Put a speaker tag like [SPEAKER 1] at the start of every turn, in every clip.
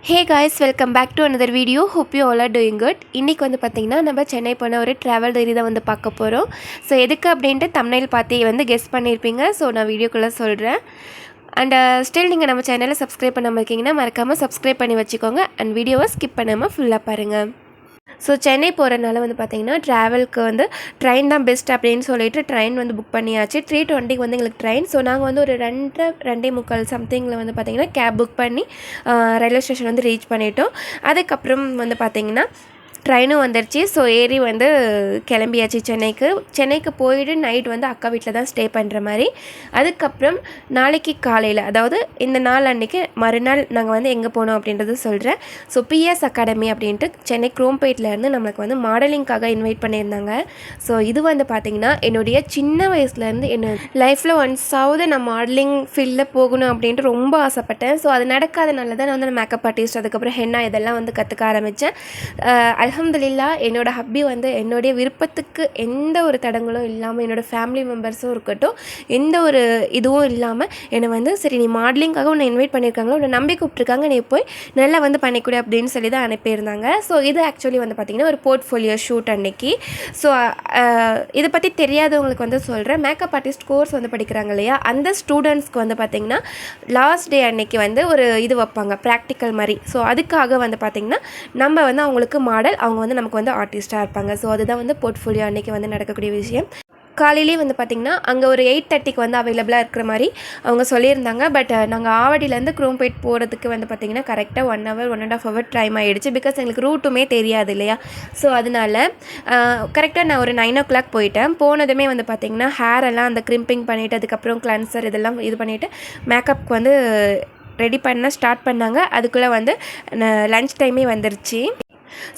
[SPEAKER 1] Hey guys, welcome back to another video. Hope you all are doing good. இன்றைக்கி வந்து பார்த்திங்கன்னா நம்ம சென்னை போன ஒரு ட்ராவல் டைரி தான் வந்து பார்க்க போகிறோம். ஸோ எதுக்கு அப்படின்ட்டு தம்ப்நெயில் பார்த்து வந்து கெஸ் பண்ணியிருப்பீங்க. ஸோ நான் வீடியோக்குள்ளே சொல்கிறேன். அண்ட் ஸ்டில் நீங்கள் நம்ம சேனலை சப்ஸ்கிரைப் பண்ணாமல் இருக்கீங்கன்னா மறக்காமல் சப்ஸ்கிரைப் பண்ணி வச்சுக்கோங்க. அண்ட் வீடியோவை ஸ்கிப் பண்ணாமல் ஃபுல்லாக பாருங்கள். ஸோ சென்னை போகிறனால வந்து பார்த்திங்கன்னா ட்ராவலுக்கு வந்து ட்ரெயின் தான் பெஸ்ட் அப்படின்னு சொல்லிட்டு ட்ரெயின் வந்து புக் பண்ணியாச்சு. 3:20 வந்து எங்களுக்கு ட்ரெயின். ஸோ நாங்கள் வந்து ஒரு 2:45 சம்திங்கில் வந்து பார்த்திங்கன்னா கேப் புக் பண்ணி ரயில்வே ஸ்டேஷன் வந்து ரீச் பண்ணிட்டோம். அதுக்கப்புறம் வந்து பார்த்திங்கன்னா ட்ரெயினும் வந்துடுச்சு. ஸோ ஏறி வந்து கிளம்பியாச்சு சென்னைக்கு போயிட்டு நைட் வந்து அக்கா வீட்டில் தான் ஸ்டே பண்ணுற மாதிரி. அதுக்கப்புறம் நாளைக்கு காலையில், அதாவது இந்த நாள் அன்றைக்கி மறுநாள் நாங்கள் வந்து எங்கே போனோம் அப்படின்றது சொல்கிறேன். ஸோ பிஎஸ் அகாடமி அப்படின்ட்டு சென்னை குரோம்பேட்லேருந்து நம்மளுக்கு வந்து மாடலிங்காக இன்வைட் பண்ணியிருந்தாங்க. ஸோ இது வந்து பார்த்திங்கன்னா என்னுடைய சின்ன வயசுலேருந்து என்ன லைஃப்பில் ஒன்ஸாவது நான் மாடலிங் ஃபீல்டில் போகணும் அப்படின்ட்டு ரொம்ப ஆசைப்பட்டேன். ஸோ அது நடக்காதனால தான் நான் வந்து மேக்கப் ஆர்டிஸ்ட், அதுக்கப்புறம் ஹென்னா இதெல்லாம் வந்து கற்றுக்க ஆரம்பித்தேன். அல்ஹம்துலில்லாஹ் என்னோடய ஹப்பி வந்து என்னுடைய விருப்பத்துக்கு எந்த ஒரு தடங்களும் இல்லாமல், என்னோடய ஃபேமிலி மெம்பர்ஸும் இருக்கட்டும், எந்த ஒரு இதுவும் இல்லாமல் என்னை வந்து சரி நீ மாடலிங்காக உன்னை இன்வைட் பண்ணியிருக்காங்களோ, உன்னை நம்பி கூப்பிட்ருக்காங்க, நீ போய் நல்லா வந்து பண்ணிக்கூட அப்படின்னு சொல்லி தான் அனுப்பியிருந்தாங்க. ஸோ இது ஆக்சுவலி வந்து பார்த்திங்கன்னா ஒரு போர்ட்ஃபோலியோ ஷூட் அன்னைக்கு. ஸோ இதை பற்றி தெரியாதவங்களுக்கு வந்து சொல்கிறேன். மேக்கப் ஆர்டிஸ்ட் கோர்ஸ் வந்து படிக்கிறாங்க இல்லையா, அந்த ஸ்டூடெண்ட்ஸ்க்கு வந்து பார்த்திங்கன்னா லாஸ்ட் டே அன்னைக்கு வந்து ஒரு இது வைப்பாங்க, ப்ராக்டிக்கல் மாதிரி. ஸோ அதுக்காக வந்து பார்த்திங்கன்னா நம்ம வந்து அவங்களுக்கு மாடல், அவங்க வந்து நமக்கு வந்து ஆர்டிஸ்ட்டாக இருப்பாங்க. ஸோ அதுதான் வந்து போர்ட்ஃபோலியோ அன்றைக்கி வந்து நடக்கக்கூடிய விஷயம். காலையிலே வந்து பார்த்திங்கன்னா அங்கே ஒரு 8:30 வந்து அவைலபிளாக இருக்கிற மாதிரி அவங்க சொல்லியிருந்தாங்க. பட் நாங்கள் ஆவடியிலேருந்து குரோம்பேட் போகிறதுக்கு வந்து பார்த்திங்கன்னா கரெக்டாக 1 hour 1.5 hour டைம் ஆகிடுச்சு. பிகாஸ் எங்களுக்கு ரூட்டுமே தெரியாது இல்லையா. ஸோ அதனால் கரெக்டாக நான் ஒரு 9 o'clock போயிட்டேன். போனதுமே வந்து பார்த்திங்கன்னா ஹேர் எல்லாம் அந்த க்ரிம்பிங் பண்ணிவிட்டு, அதுக்கப்புறம் கிளன்சர் இதெல்லாம் இது பண்ணிவிட்டு மேக்கப்க்கு வந்து ரெடி பண்ண ஸ்டார்ட் பண்ணாங்க. அதுக்குள்ளே வந்து லன்ச் டைமே வந்துருச்சு.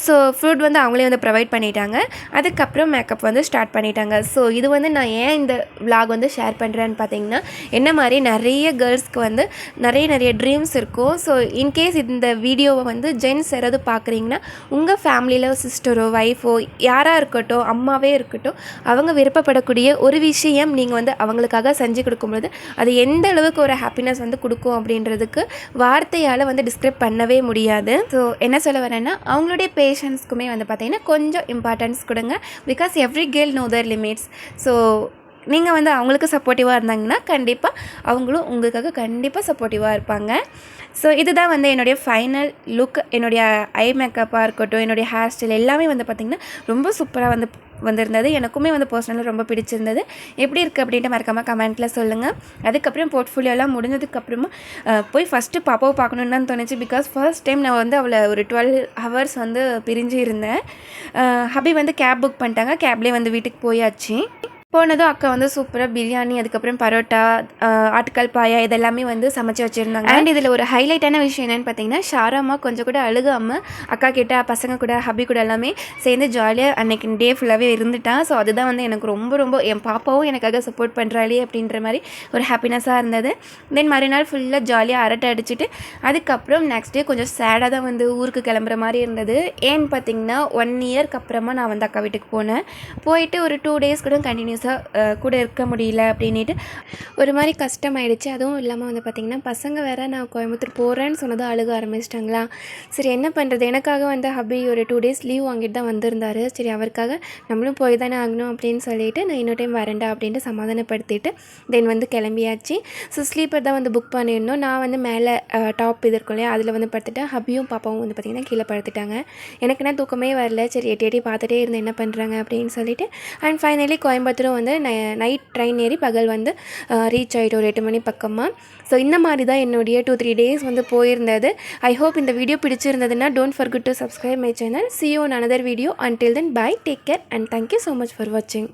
[SPEAKER 1] ஸோ ஃபுட் வந்து அவங்களே வந்து ப்ரொவைட் பண்ணிட்டாங்க. அதுக்கப்புறம் மேக்கப் வந்து ஸ்டார்ட் பண்ணிட்டாங்க. ஸோ இது வந்து நான் ஏன் இந்த விலாக் வந்து ஷேர் பண்ணுறேன்னு பார்த்தீங்கன்னா, என்ன மாதிரி நிறைய கேர்ள்ஸ்க்கு வந்து நிறைய ட்ரீம்ஸ் இருக்கும். ஸோ இன்கேஸ் இந்த வீடியோவை வந்து ஜென்ஸ் யாராவது பார்க்குறீங்கன்னா, உங்கள் ஃபேமிலியில் சிஸ்டரோ ஒய்ஃபோ யாராக இருக்கட்டும், அம்மாவே இருக்கட்டும், அவங்க விருப்பப்படக்கூடிய ஒரு விஷயம் நீங்கள் வந்து அவங்களுக்காக செஞ்சு கொடுக்கும்போது அது எந்த அளவுக்கு ஒரு ஹாப்பினஸ் வந்து கொடுக்கும் அப்படின்றதுக்கு வார்த்தையால் வந்து டிஸ்கிரைப் பண்ணவே முடியாது. ஸோ என்ன சொல்ல வரேன்னா, அவங்களுடைய பேஷன்ஸ்க்குமே வந்து பார்த்திங்கன்னா கொஞ்சம் இம்பார்ட்டன்ஸ் கொடுங்க. Because every girl know their limits. So நீங்கள் வந்து அவங்களுக்கு சப்போர்ட்டிவாக இருந்தாங்கன்னா கண்டிப்பாக அவங்களும் உங்களுக்காக கண்டிப்பாக சப்போர்ட்டிவாக இருப்பாங்க. ஸோ இதுதான் வந்து என்னுடைய ஃபைனல் லுக். என்னுடைய ஐ மேக்கப்பாக இருக்கட்டும், என்னுடைய ஹேர் ஸ்டைல் எல்லாமே வந்து பார்த்திங்கன்னா ரொம்ப சூப்பராக வந்திருந்தது. எனக்குமே வந்து பர்சனலாக ரொம்ப பிடிச்சிருந்தது. எப்படி இருக்குது அப்படின்ட்டு மறக்காமல் கமெண்ட்டில் சொல்லுங்கள். அதுக்கப்புறம் போர்ட்ஃபோலியோலாம் முடிஞ்சதுக்கப்புறமா போய் ஃபஸ்ட்டு பாப்பாவை பார்க்கணுன்னு தான் தோணுச்சு. பிகாஸ் ஃபர்ஸ்ட் டைம் நான் வந்து அவளை ஒரு 12 hours வந்து பிரிஞ்சு இருந்தேன். ஹபி வந்து கேப் புக் பண்ணிட்டாங்க. கேப்லேயே வந்து வீட்டுக்கு போயாச்சு. போனதும் அக்கா வந்து சூப்பராக பிரியாணி, அதுக்கப்புறம் பரோட்டா, ஆட்டுக்கால் பாயா இதெல்லாமே வந்து சமைச்சு வச்சுருந்தாங்க. அண்ட் இதில் ஒரு ஹைலைட்டான விஷயம் என்னென்னு பார்த்தீங்கன்னா, ஷாராமா கொஞ்சம் கூட அழுகாமல் அக்கா கிட்ட, பசங்க கூட, ஹபி கூட எல்லாமே சேர்ந்து ஜாலியாக அன்றைக்கி டே ஃபுல்லாகவே இருந்துட்டான். ஸோ அதுதான் வந்து எனக்கு ரொம்ப என் பாப்பாவும் எனக்காக சப்போர்ட் பண்ணுறாளே அப்படின்ற மாதிரி ஒரு ஹாப்பினஸாக இருந்தது. தென் மறுநாள் ஃபுல்லாக ஜாலியாக அரட்டை அடிச்சுட்டு அதுக்கப்புறம் நெக்ஸ்ட் டே கொஞ்சம் சேடாக தான் வந்து ஊருக்கு கிளம்புற மாதிரி இருந்தது. ஏன்னு பார்த்தீங்கன்னா 1 yearக்கு அப்புறமா நான் வந்து அக்கா வீட்டுக்கு போனேன். போயிட்டு ஒரு 2 days கூட கண்டினியூஸ் கூட இருக்க முடியல அப்படின்ட்டு ஒரு மாதிரி கஷ்டமாயிடுச்சு. அதுவும் இல்லாமல் வந்து பார்த்திங்கன்னா பசங்க வேறு நான் கோயம்புத்தூர் போகிறேன்னு சொன்னதும் அழுக ஆரம்பிச்சிட்டாங்களா. சரி என்ன பண்ணுறது, எனக்காக வந்து ஹபி ஒரு 2 days லீவ் வாங்கிட்டு தான் வந்திருந்தார். சரி அவருக்காக நம்மளும் போய் தானே ஆகணும் அப்படின்னு சொல்லிட்டு நான் இன்னொரு டைம் வரேன்டா அப்படின்ட்டு சமாதானப்படுத்திட்டு தென் வந்து கிளம்பியாச்சு. ஸோ ஸ்லீப்பர் தான் வந்து புக் பண்ணியிருந்தோம். நான் வந்து மேலே டாப் இது இருக்கும் இல்லையா, அதில் வந்து படுத்துட்டேன். ஹபியும் பாப்பாவும் வந்து பார்த்திங்கன்னா கீழே படுத்துட்டாங்க. எனக்குன்னா தூக்கமே வரல. சரி எட்டி பார்த்துட்டே இருந்து என்ன பண்ணுறாங்க அப்படின்னு சொல்லிட்டு அண்ட் ஃபைனலி கோயம்புத்தூர் வந்து நைட் ட்ரெயின் ஏறி பகல் வந்து ரீச் ஆகிட்டோம் ஒரு 8 மணி பக்கமாக. ஸோ இந்த மாதிரி தான் என்னுடைய 2-3 days வந்து போயிருந்தது. ஐ ஹோப் இந்த வீடியோ பிடிச்சிருந்ததுன்னா don't forget to subscribe my channel. See you on another video. Until then, bye, take care and thank you so much for watching.